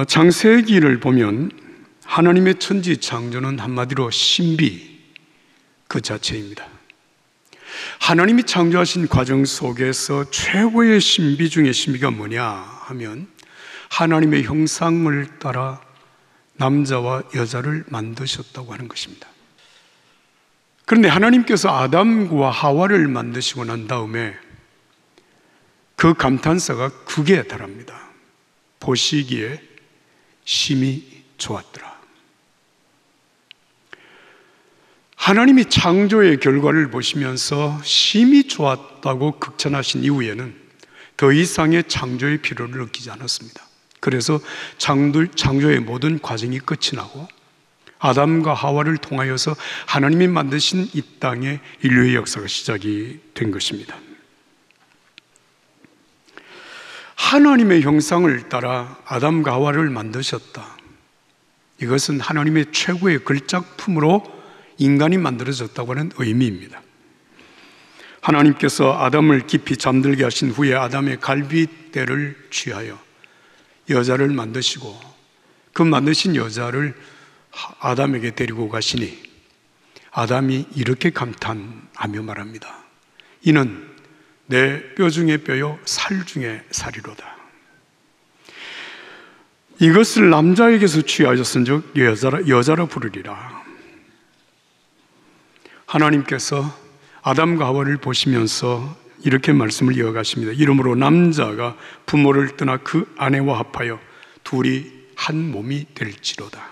창세기를 보면 하나님의 천지 창조는 한마디로 신비 그 자체입니다. 하나님이 창조하신 과정 속에서 최고의 신비 중에 신비가 뭐냐 하면 하나님의 형상을 따라 남자와 여자를 만드셨다고 하는 것입니다. 그런데 하나님께서 아담과 하와를 만드시고 난 다음에 그 감탄사가 극에 달합니다. 보시기에 심히 좋았더라. 하나님이 창조의 결과를 보시면서 심히 좋았다고 극찬하신 이후에는 더 이상의 창조의 필요를 느끼지 않았습니다. 그래서 창조의 모든 과정이 끝이 나고 아담과 하와를 통하여서 하나님이 만드신 이 땅의 인류의 역사가 시작이 된 것입니다. 하나님의 형상을 따라 아담과 하와를 만드셨다. 이것은 하나님의 최고의 걸작품으로 인간이 만들어졌다고 하는 의미입니다. 하나님께서 아담을 깊이 잠들게 하신 후에 아담의 갈빗대를 취하여 여자를 만드시고 그 만드신 여자를 아담에게 데리고 가시니 아담이 이렇게 감탄하며 말합니다. 이는 내 뼈 중에 뼈요 살 중에 살이로다. 이것을 남자에게서 취하였은즉 여자라 부르리라. 하나님께서 아담과 하와를 보시면서 이렇게 말씀을 이어가십니다. 이러므로 남자가 부모를 떠나 그 아내와 합하여 둘이 한 몸이 될지로다.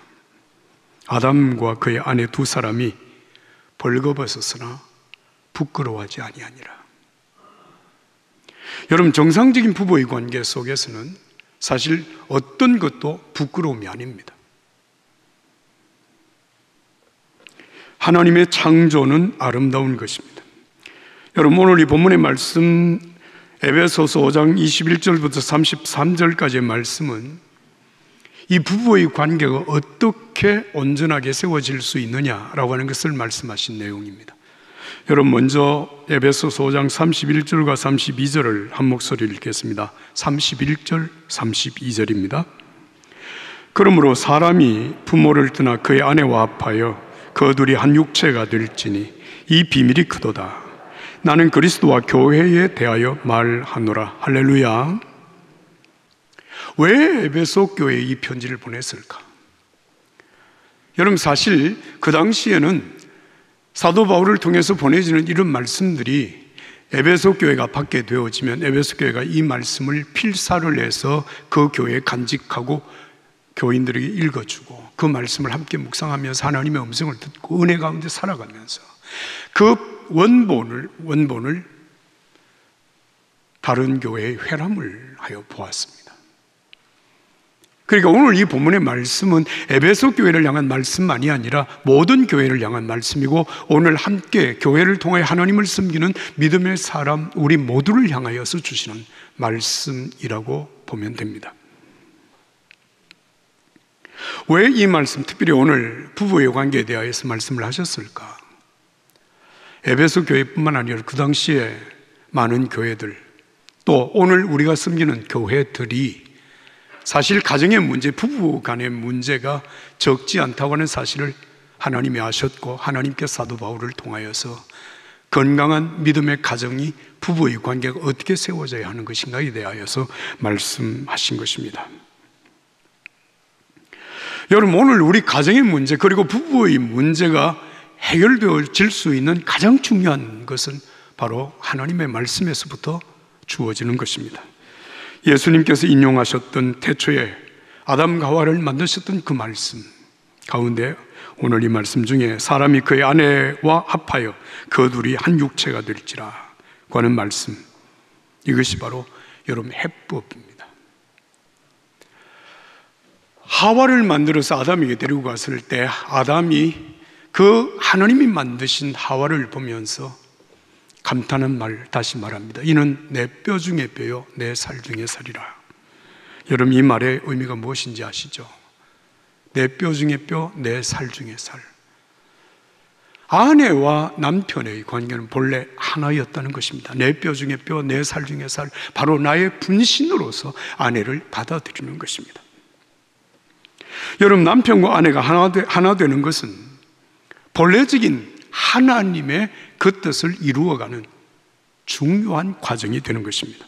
아담과 그의 아내 두 사람이 벌거벗었으나 부끄러워하지 아니하니라. 여러분, 정상적인 부부의 관계 속에서는 사실 어떤 것도 부끄러움이 아닙니다. 하나님의 창조는 아름다운 것입니다. 여러분, 오늘 이 본문의 말씀 에베소서 5장 21절부터 33절까지의 말씀은 이 부부의 관계가 어떻게 온전하게 세워질 수 있느냐라고 하는 것을 말씀하신 내용입니다. 여러분, 먼저 에베소서 5장 31절과 32절을 한 목소리를 읽겠습니다. 31절, 32절입니다. 그러므로 사람이 부모를 떠나 그의 아내와 합하여 그 둘이 한 육체가 될지니 이 비밀이 크도다. 나는 그리스도와 교회에 대하여 말하노라. 할렐루야. 왜 에베소 교회에 이 편지를 보냈을까? 여러분, 사실 그 당시에는 사도 바울을 통해서 보내지는 이런 말씀들이 에베소 교회가 받게 되어지면 에베소 교회가 이 말씀을 필사를 해서 그 교회에 간직하고 교인들에게 읽어주고 그 말씀을 함께 묵상하면서 하나님의 음성을 듣고 은혜 가운데 살아가면서 그 원본을 다른 교회의 회람을 하여 보았습니다. 그러니까 오늘 이 본문의 말씀은 에베소 교회를 향한 말씀만이 아니라 모든 교회를 향한 말씀이고 오늘 함께 교회를 통해 하나님을 섬기는 믿음의 사람 우리 모두를 향하여서 주시는 말씀이라고 보면 됩니다. 왜 이 말씀, 특별히 오늘 부부의 관계에 대하여서 말씀을 하셨을까? 에베소 교회뿐만 아니라 그 당시에 많은 교회들, 또 오늘 우리가 섬기는 교회들이 사실 가정의 문제, 부부 간의 문제가 적지 않다고 하는 사실을 하나님이 아셨고 하나님께 사도 바울을 통하여서 건강한 믿음의 가정이 부부의 관계가 어떻게 세워져야 하는 것인가에 대하여서 말씀하신 것입니다. 여러분, 오늘 우리 가정의 문제 그리고 부부의 문제가 해결되어질 수 있는 가장 중요한 것은 바로 하나님의 말씀에서부터 주어지는 것입니다. 예수님께서 인용하셨던 태초에 아담과 하와를 만드셨던 그 말씀 가운데 오늘 이 말씀 중에 사람이 그의 아내와 합하여 그 둘이 한 육체가 될지라 하는 말씀, 이것이 바로 여러분 해법입니다. 하와를 만들어서 아담에게 데리고 갔을 때 아담이 그 하나님이 만드신 하와를 보면서 감탄한 말 다시 말합니다. 이는 내 뼈 중에 뼈요 내 살 중에 살이라. 여러분, 이 말의 의미가 무엇인지 아시죠? 내 뼈 중에 뼈, 내 살 중에 살. 아내와 남편의 관계는 본래 하나였다는 것입니다. 내 뼈 중에 뼈, 내 살 중에 살. 바로 나의 분신으로서 아내를 받아들이는 것입니다. 여러분, 남편과 아내가 하나 되는 것은 본래적인 하나님의 그 뜻을 이루어가는 중요한 과정이 되는 것입니다.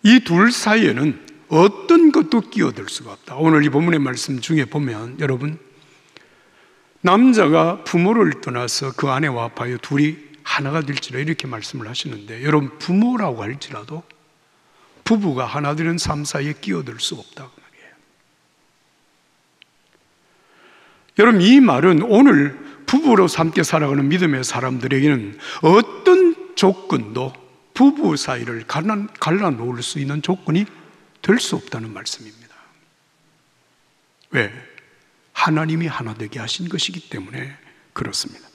이 둘 사이에는 어떤 것도 끼어들 수가 없다. 오늘 이 본문의 말씀 중에 보면 여러분, 남자가 부모를 떠나서 그 아내와 합하여 둘이 하나가 될지라 이렇게 말씀을 하시는데, 여러분, 부모라고 할지라도 부부가 하나 되는 삶 사이에 끼어들 수 없다고 말이에요. 여러분, 이 말은 오늘 부부로서 함께 살아가는 믿음의 사람들에게는 어떤 조건도 부부 사이를 갈라놓을 수 있는 조건이 될 수 없다는 말씀입니다. 왜? 하나님이 하나 되게 하신 것이기 때문에 그렇습니다.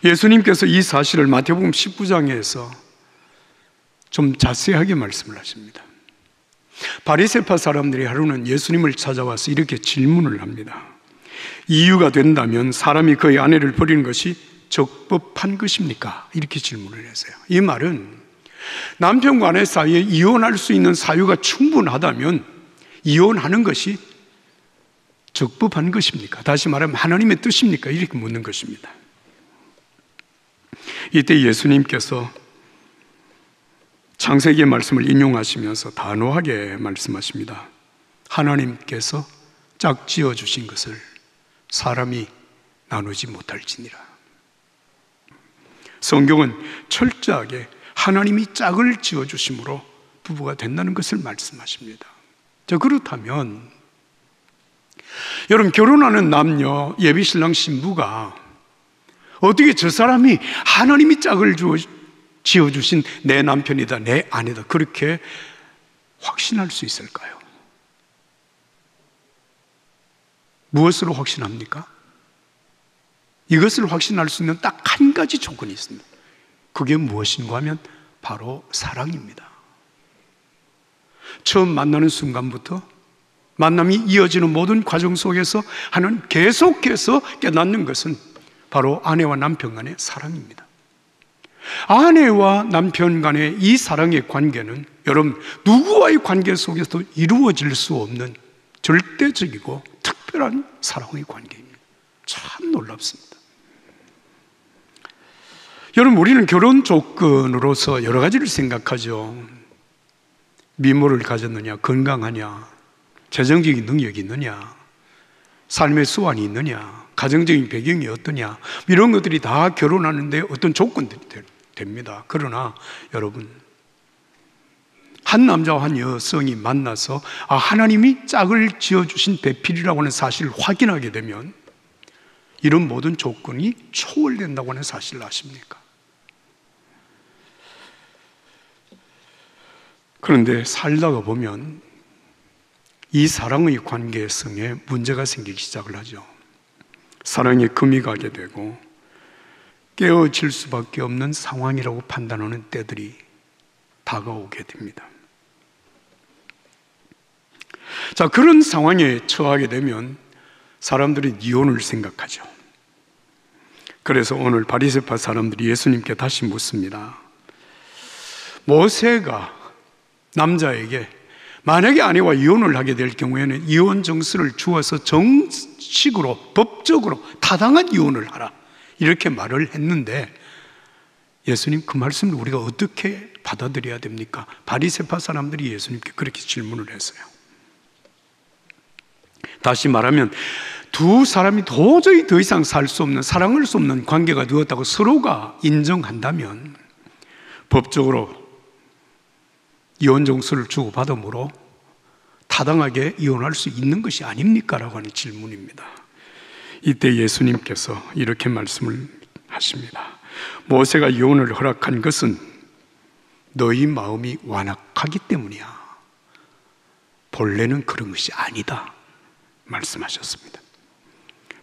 예수님께서 이 사실을 마태복음 19장에서 좀 자세하게 말씀을 하십니다. 바리새파 사람들이 하루는 예수님을 찾아와서 이렇게 질문을 합니다. 이유가 된다면 사람이 그의 아내를 버리는 것이 적법한 것입니까? 이렇게 질문을 했어요. 이 말은 남편과 아내 사이에 이혼할 수 있는 사유가 충분하다면 이혼하는 것이 적법한 것입니까? 다시 말하면 하나님의 뜻입니까? 이렇게 묻는 것입니다. 이때 예수님께서 창세기의 말씀을 인용하시면서 단호하게 말씀하십니다. 하나님께서 짝지어 주신 것을 사람이 나누지 못할지니라. 성경은 철저하게 하나님이 짝을 지어주심으로 부부가 된다는 것을 말씀하십니다. 자, 그렇다면 여러분, 결혼하는 남녀 예비신랑 신부가 어떻게 저 사람이 하나님이 짝을 지어주신 내 남편이다, 내 아내다, 그렇게 확신할 수 있을까요? 무엇으로 확신합니까? 이것을 확신할 수 있는 딱 한 가지 조건이 있습니다. 그게 무엇인가 하면 바로 사랑입니다. 처음 만나는 순간부터 만남이 이어지는 모든 과정 속에서 하나님 계속해서 깨닫는 것은 바로 아내와 남편 간의 사랑입니다. 아내와 남편 간의 이 사랑의 관계는 여러분, 누구와의 관계 속에서도 이루어질 수 없는 절대적이고 특별한 사랑의 관계입니다. 참 놀랍습니다. 여러분, 우리는 결혼 조건으로서 여러 가지를 생각하죠. 미모를 가졌느냐, 건강하냐, 재정적인 능력이 있느냐, 삶의 수완이 있느냐, 가정적인 배경이 어떠냐, 이런 것들이 다 결혼하는데 어떤 조건들이 됩니다. 그러나 여러분, 한 남자와 한 여성이 만나서 하나님이 짝을 지어주신 배필이라고 하는 사실을 확인하게 되면 이런 모든 조건이 초월된다고 하는 사실을 아십니까? 그런데 살다가 보면 이 사랑의 관계성에 문제가 생기기 시작을 하죠. 사랑에 금이 가게 되고 깨어질 수밖에 없는 상황이라고 판단하는 때들이 다가오게 됩니다. 자, 그런 상황에 처하게 되면 사람들은 이혼을 생각하죠. 그래서 오늘 바리새파 사람들이 예수님께 다시 묻습니다. 모세가 남자에게 만약에 아내와 이혼을 하게 될 경우에는 이혼 정서를 주어서 정식으로 법적으로 타당한 이혼을 하라, 이렇게 말을 했는데 예수님, 그 말씀을 우리가 어떻게 받아들여야 됩니까? 바리새파 사람들이 예수님께 그렇게 질문을 했어요. 다시 말하면 두 사람이 도저히 더 이상 살 수 없는, 사랑할 수 없는 관계가 되었다고 서로가 인정한다면 법적으로 이혼 정서를 주고받음으로 타당하게 이혼할 수 있는 것이 아닙니까? 라고 하는 질문입니다. 이때 예수님께서 이렇게 말씀을 하십니다. 모세가 이혼을 허락한 것은 너희 마음이 완악하기 때문이야. 본래는 그런 것이 아니다 말씀하셨습니다.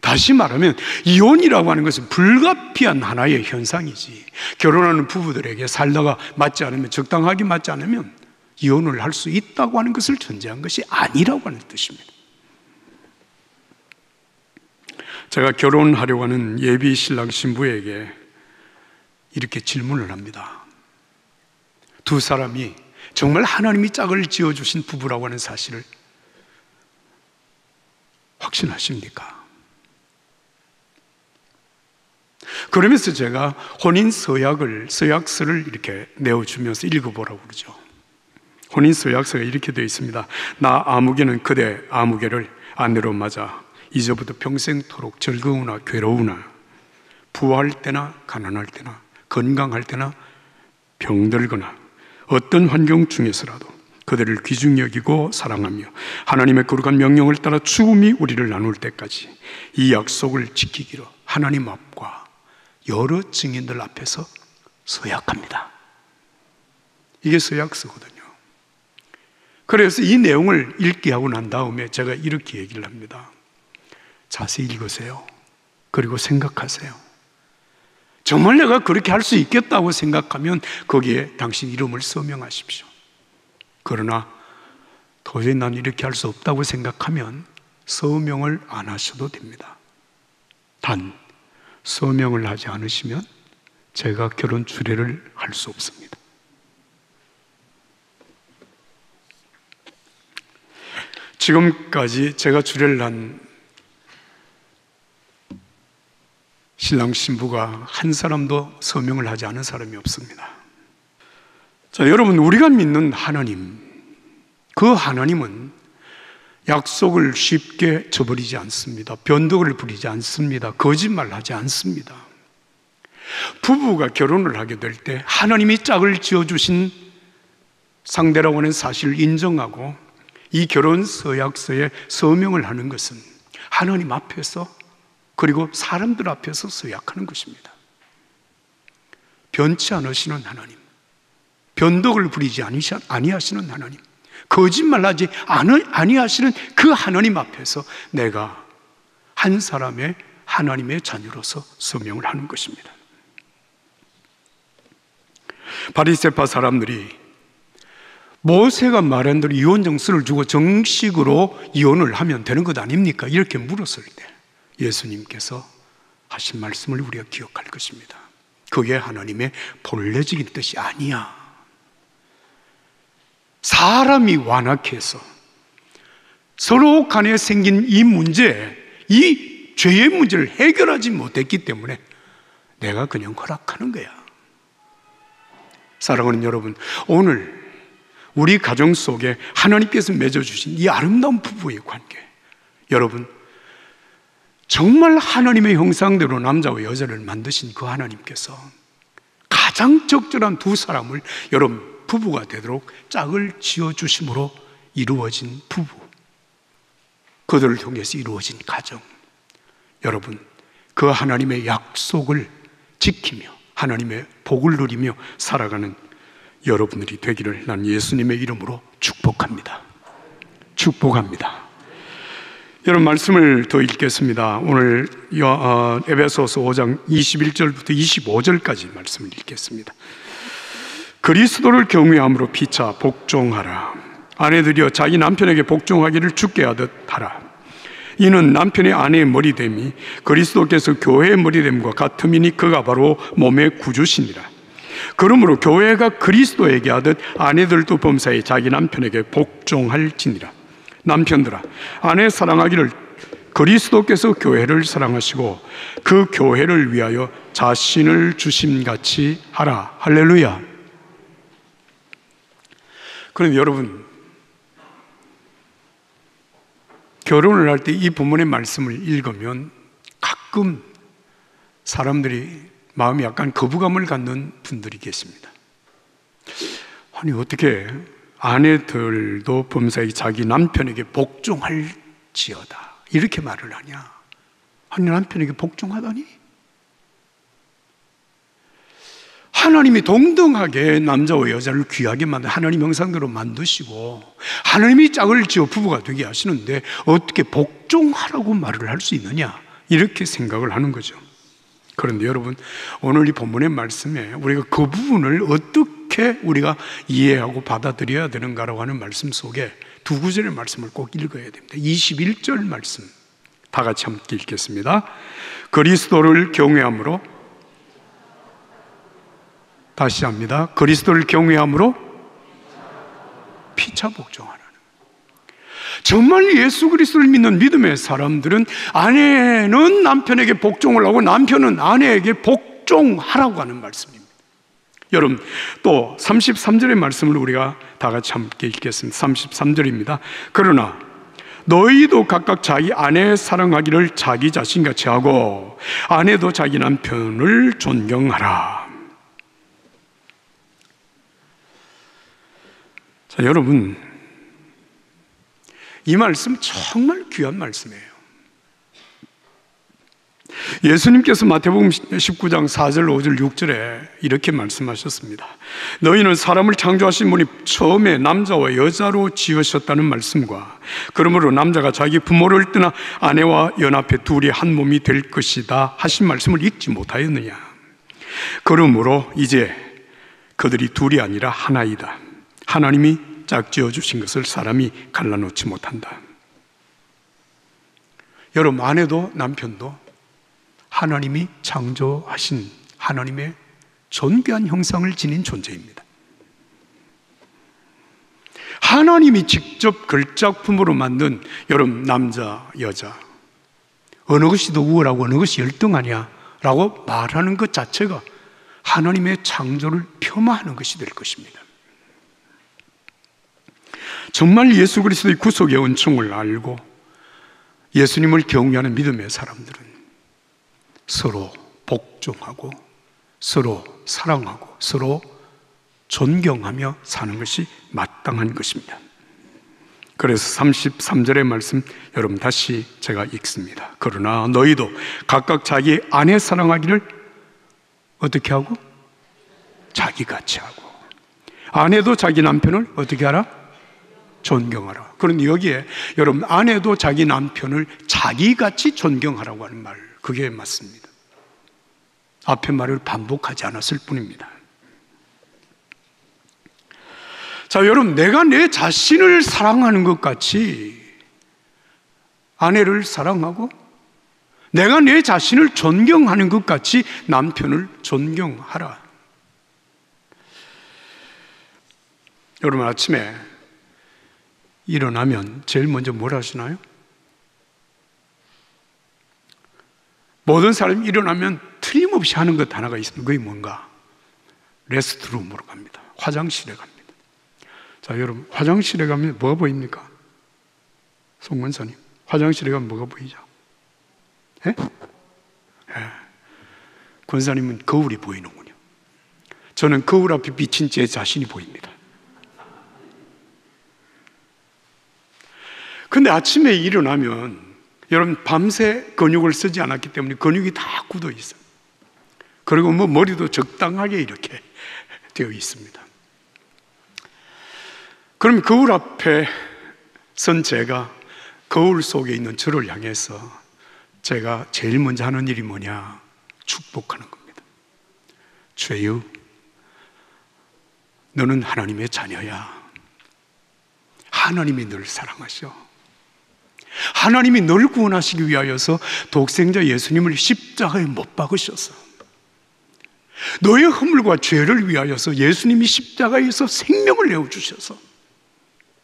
다시 말하면 이혼이라고 하는 것은 불가피한 하나의 현상이지, 결혼하는 부부들에게 살다가 맞지 않으면, 적당하게 맞지 않으면 이혼을 할 수 있다고 하는 것을 전제한 것이 아니라고 하는 뜻입니다. 제가 결혼하려고 하는 예비 신랑 신부에게 이렇게 질문을 합니다. 두 사람이 정말 하나님이 짝을 지어주신 부부라고 하는 사실을 확신하십니까? 그러면서 제가 혼인 서약서를 이렇게 내어주면서 읽어보라고 그러죠. 혼인 서약서가 이렇게 되어 있습니다. 나 아무개는 그대 아무개를 아내로 맞아 이제부터 평생토록 즐거우나 괴로우나 부할 때나 가난할 때나 건강할 때나 병들거나 어떤 환경 중에서라도 그들을 귀중히 여기고 사랑하며 하나님의 거룩한 명령을 따라 죽음이 우리를 나눌 때까지 이 약속을 지키기로 하나님 앞과 여러 증인들 앞에서 서약합니다. 이게 서약서거든요. 그래서 이 내용을 읽게 하고 난 다음에 제가 이렇게 얘기를 합니다. 자세히 읽으세요. 그리고 생각하세요. 정말 내가 그렇게 할 수 있겠다고 생각하면 거기에 당신 이름을 서명하십시오. 그러나 도저히 난 이렇게 할 수 없다고 생각하면 서명을 안 하셔도 됩니다. 단 서명을 하지 않으시면 제가 결혼 주례를 할 수 없습니다. 지금까지 제가 주례를 한 신랑 신부가 한 사람도 서명을 하지 않은 사람이 없습니다. 자, 여러분, 우리가 믿는 하나님, 그 하나님은 약속을 쉽게 저버리지 않습니다. 변덕을 부리지 않습니다. 거짓말하지 않습니다. 부부가 결혼을 하게 될 때 하나님이 짝을 지어주신 상대라고 하는 사실을 인정하고 이 결혼 서약서에 서명을 하는 것은 하나님 앞에서 그리고 사람들 앞에서 서약하는 것입니다. 변치 않으시는 하나님, 변덕을 부리지 아니하시는 하나님, 거짓말하지 아니하시는 그 하나님 앞에서 내가 한 사람의 하나님의 자녀로서 서명을 하는 것입니다. 바리새파 사람들이 모세가 말한 대로 이혼 정서를 주고 정식으로 이혼을 하면 되는 것 아닙니까? 이렇게 물었을 때 예수님께서 하신 말씀을 우리가 기억할 것입니다. 그게 하나님의 본래적인 뜻이 아니야. 사람이 완악해서 서로 간에 생긴 이 문제, 이 죄의 문제를 해결하지 못했기 때문에 내가 그냥 허락하는 거야. 사랑하는 여러분, 오늘 우리 가정 속에 하나님께서 맺어주신 이 아름다운 부부의 관계, 여러분, 정말 하나님의 형상대로 남자와 여자를 만드신 그 하나님께서 가장 적절한 두 사람을 여러분 부부가 되도록 짝을 지어주심으로 이루어진 부부, 그들을 통해서 이루어진 가정, 여러분 그 하나님의 약속을 지키며 하나님의 복을 누리며 살아가는 여러분들이 되기를 난 예수님의 이름으로 축복합니다. 축복합니다. 여러분 말씀을 더 읽겠습니다. 오늘 에베소서 5장 21절부터 25절까지 말씀을 읽겠습니다. 그리스도를 경외함으로 피차 복종하라. 아내들이여 자기 남편에게 복종하기를 주께 하듯 하라. 이는 남편의 아내의 머리됨이 그리스도께서 교회의 머리됨과 같음이니 그가 바로 몸의 구주시니라. 그러므로 교회가 그리스도에게 하듯 아내들도 범사에 자기 남편에게 복종할지니라. 남편들아, 아내 사랑하기를 그리스도께서 교회를 사랑하시고 그 교회를 위하여 자신을 주심같이 하라. 할렐루야. 그런데 여러분, 결혼을 할 때 이 본문의 말씀을 읽으면 가끔 사람들이 마음이 약간 거부감을 갖는 분들이 계십니다. 아니 어떻게 아내들도 범사에 자기 남편에게 복종할지어다 이렇게 말을 하냐? 아니 남편에게 복종하다니? 하나님이 동등하게 남자와 여자를 귀하게 만든 하나님 형상대로 만드시고 하나님이 짝을 지어 부부가 되게 하시는데 어떻게 복종하라고 말을 할 수 있느냐? 이렇게 생각을 하는 거죠. 그런데 여러분, 오늘 이 본문의 말씀에 우리가 그 부분을 어떻게 우리가 이해하고 받아들여야 되는가라고 하는 말씀 속에 두 구절의 말씀을 꼭 읽어야 됩니다. 21절 말씀 다 같이 함께 읽겠습니다. 그리스도를 경외함으로, 다시 합니다. 그리스도를 경외함으로 피차 복종하라. 정말 예수 그리스도를 믿는 믿음의 사람들은 아내는 남편에게 복종을 하고 남편은 아내에게 복종하라고 하는 말씀입니다. 여러분, 또 33절의 말씀을 우리가 다 같이 함께 읽겠습니다. 33절입니다. 그러나 너희도 각각 자기 아내 사랑하기를 자기 자신같이 하고 아내도 자기 남편을 존경하라. 자, 여러분, 이 말씀 정말 귀한 말씀이에요. 예수님께서 마태복음 19장 4절, 5절, 6절에 이렇게 말씀하셨습니다. 너희는 사람을 창조하신 분이 처음에 남자와 여자로 지으셨다는 말씀과 그러므로 남자가 자기 부모를 떠나 아내와 연합해 둘이 한 몸이 될 것이다 하신 말씀을 읽지 못하였느냐. 그러므로 이제 그들이 둘이 아니라 하나이다. 하나님이 짝지어 주신 것을 사람이 갈라놓지 못한다. 여러분, 아내도 남편도 하나님이 창조하신 하나님의 존귀한 형상을 지닌 존재입니다. 하나님이 직접 걸작품으로 만든, 여러분, 남자, 여자, 어느 것이 더 우월하고 어느 것이 열등하냐 라고 말하는 것 자체가 하나님의 창조를 폄하하는 것이 될 것입니다. 정말 예수 그리스도의 구속의 은총을 알고 예수님을 경외하는 믿음의 사람들은 서로 복종하고 서로 사랑하고 서로 존경하며 사는 것이 마땅한 것입니다. 그래서 33절의 말씀 여러분 다시 제가 읽습니다. 그러나 너희도 각각 자기 아내 사랑하기를 어떻게 하고? 자기같이 하고, 아내도 자기 남편을 어떻게 하라? 존경하라. 그런데 여기에 여러분, 아내도 자기 남편을 자기같이 존경하라고 하는 말, 그게 맞습니다. 앞에 말을 반복하지 않았을 뿐입니다. 자, 여러분, 내가 내 자신을 사랑하는 것 같이 아내를 사랑하고 내가 내 자신을 존경하는 것 같이 남편을 존경하라. 여러분, 아침에 일어나면 제일 먼저 뭘 하시나요? 모든 사람이 일어나면 틀림없이 하는 것 하나가 있습니다. 그게 뭔가? 레스트룸으로 갑니다. 화장실에 갑니다. 자, 여러분, 화장실에 가면 뭐가 보입니까? 송 권사님, 화장실에 가면 뭐가 보이죠? 예? 예. 권사님은 거울이 보이는군요. 저는 거울 앞에 비친 제 자신이 보입니다. 근데 아침에 일어나면 여러분, 밤새 근육을 쓰지 않았기 때문에 근육이 다 굳어 있어요. 그리고 뭐 머리도 적당하게 이렇게 되어 있습니다. 그럼 거울 앞에 선 제가 거울 속에 있는 저를 향해서 제가 제일 먼저 하는 일이 뭐냐? 축복하는 겁니다. 죄유, 너는 하나님의 자녀야. 하나님이 너를 사랑하셔. 하나님이 너를 구원하시기 위하여서 독생자 예수님을 십자가에 못 박으셔서 너의 허물과 죄를 위하여서 예수님이 십자가에서 생명을 내어주셔서,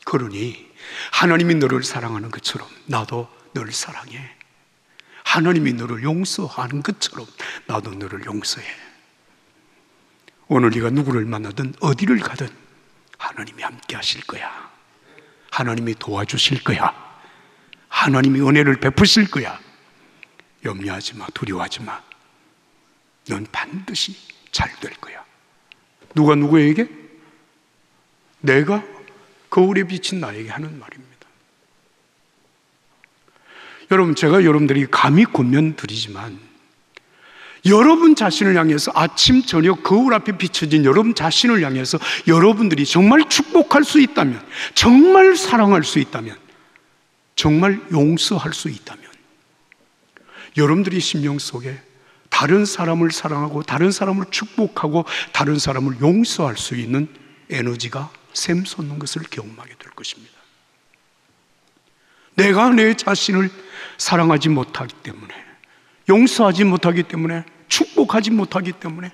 그러니 하나님이 너를 사랑하는 것처럼 나도 너를 사랑해. 하나님이 너를 용서하는 것처럼 나도 너를 용서해. 오늘 네가 누구를 만나든 어디를 가든 하나님이 함께 하실 거야. 하나님이 도와주실 거야. 하나님이 은혜를 베푸실 거야. 염려하지 마, 두려워하지 마. 넌 반드시 잘 될 거야. 누가 누구에게? 내가 거울에 비친 나에게 하는 말입니다. 여러분, 제가 여러분들이 감히 권면 드리지만 여러분 자신을 향해서 아침 저녁 거울 앞에 비춰진 여러분 자신을 향해서 여러분들이 정말 축복할 수 있다면, 정말 사랑할 수 있다면, 정말 용서할 수 있다면, 여러분들이 심령 속에 다른 사람을 사랑하고 다른 사람을 축복하고 다른 사람을 용서할 수 있는 에너지가 샘솟는 것을 경험하게 될 것입니다. 내가 내 자신을 사랑하지 못하기 때문에, 용서하지 못하기 때문에, 축복하지 못하기 때문에,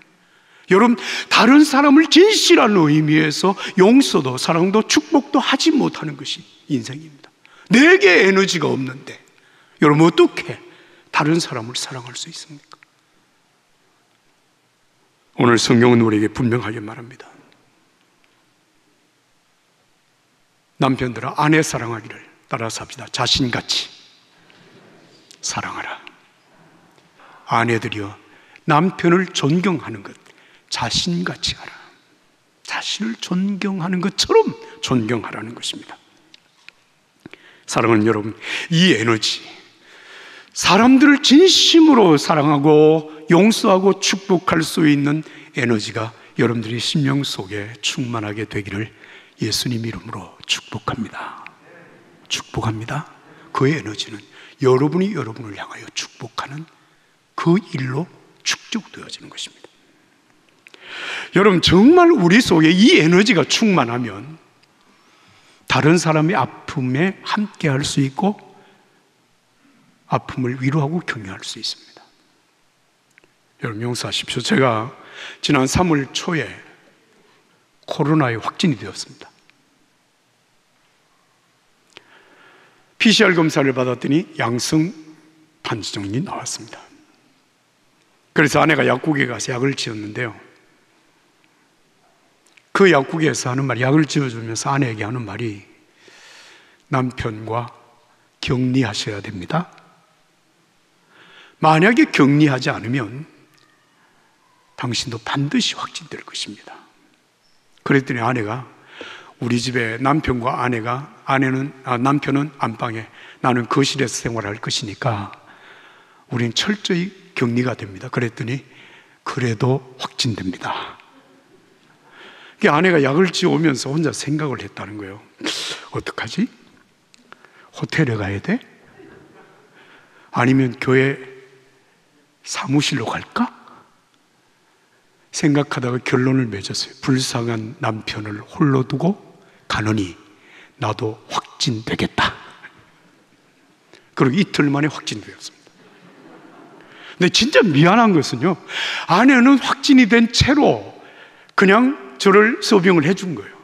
여러분, 다른 사람을 진실한 의미에서 용서도 사랑도 축복도 하지 못하는 것이 인생입니다. 내게 에너지가 없는데 여러분 어떻게 다른 사람을 사랑할 수 있습니까? 오늘 성경은 우리에게 분명하게 말합니다. 남편들아 아내 사랑하기를 따라서 합시다. 자신같이 사랑하라. 아내들이여 남편을 존경하는 것 자신같이 하라. 자신을 존경하는 것처럼 존경하라는 것입니다. 사랑하는 여러분, 이 에너지, 사람들을 진심으로 사랑하고 용서하고 축복할 수 있는 에너지가 여러분들의 심령 속에 충만하게 되기를 예수님 이름으로 축복합니다. 축복합니다. 그 에너지는 여러분이 여러분을 향하여 축복하는 그 일로 축적되어지는 것입니다. 여러분, 정말 우리 속에 이 에너지가 충만하면 다른 사람의 아픔에 함께 할 수 있고 아픔을 위로하고 격려할 수 있습니다. 여러분 용서하십시오. 제가 지난 3월 초에 코로나에 확진이 되었습니다. PCR 검사를 받았더니 양성 판정이 나왔습니다. 그래서 아내가 약국에 가서 약을 지었는데요, 그 약국에서 하는 말이, 약을 지어주면서 아내에게 하는 말이 남편과 격리하셔야 됩니다. 만약에 격리하지 않으면 당신도 반드시 확진될 것입니다. 그랬더니 아내가, 우리 집에 남편과 남편은 안방에, 나는 거실에서 생활할 것이니까 우린 철저히 격리가 됩니다. 그랬더니 그래도 확진됩니다. 아내가 약을 지어오면서 혼자 생각을 했다는 거예요. 어떡하지? 호텔에 가야 돼? 아니면 교회 사무실로 갈까? 생각하다가 결론을 맺었어요. 불쌍한 남편을 홀로 두고 가느니 나도 확진되겠다. 그리고 이틀 만에 확진되었습니다. 근데 진짜 미안한 것은요, 아내는 확진이 된 채로 그냥 저를 서빙을 해준 거예요.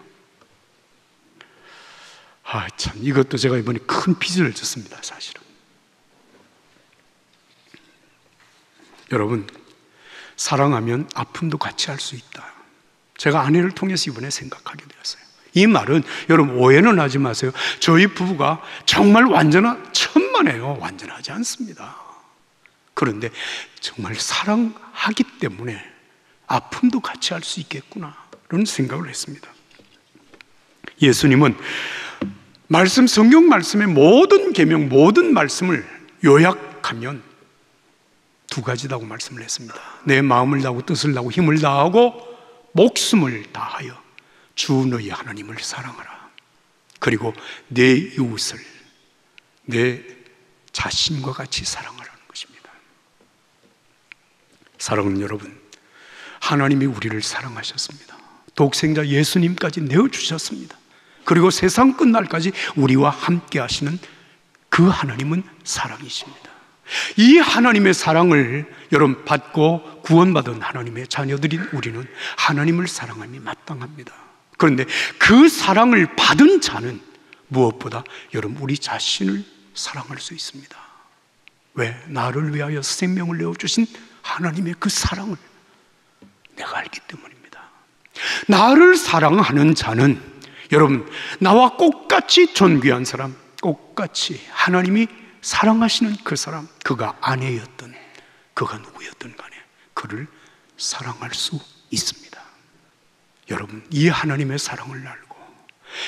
참, 이것도 제가 이번에 큰 빚을 졌습니다, 사실은. 여러분, 사랑하면 아픔도 같이 할 수 있다. 제가 아내를 통해서 이번에 생각하게 되었어요. 이 말은 여러분 오해는 하지 마세요. 저희 부부가 정말 천만에요. 완전하지 않습니다. 그런데 정말 사랑하기 때문에 아픔도 같이 할 수 있겠구나, 그런 생각을 했습니다. 예수님은 성경 말씀의 모든 계명, 모든 말씀을 요약하면 두 가지라고 말씀을 했습니다. 내 마음을 다하고 뜻을 다하고 힘을 다하고 목숨을 다하여 주 너희 하나님을 사랑하라. 그리고 내 이웃을 내 자신과 같이 사랑하라는 것입니다. 사랑하는 여러분, 하나님이 우리를 사랑하셨습니다. 독생자 예수님까지 내어주셨습니다. 그리고 세상 끝날까지 우리와 함께 하시는 그 하나님은 사랑이십니다. 이 하나님의 사랑을 여러분 받고 구원받은 하나님의 자녀들인 우리는 하나님을 사랑함이 마땅합니다. 그런데 그 사랑을 받은 자는 무엇보다 여러분 우리 자신을 사랑할 수 있습니다. 왜? 나를 위하여 생명을 내어주신 하나님의 그 사랑을 내가 알기 때문입니다. 나를 사랑하는 자는 여러분 나와 똑같이 존귀한 사람, 똑같이 하나님이 사랑하시는 그 사람, 그가 아내였든 그가 누구였든 간에 그를 사랑할 수 있습니다. 여러분, 이 하나님의 사랑을 알고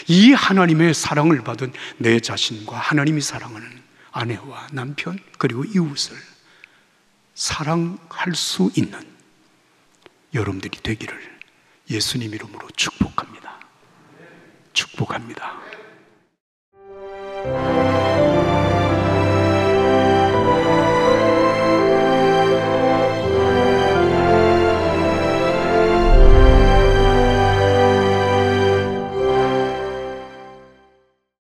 이 하나님의 사랑을 받은 내 자신과 하나님이 사랑하는 아내와 남편 그리고 이웃을 사랑할 수 있는 여러분들이 되기를 예수님 이름으로 축복합니다. 축복합니다.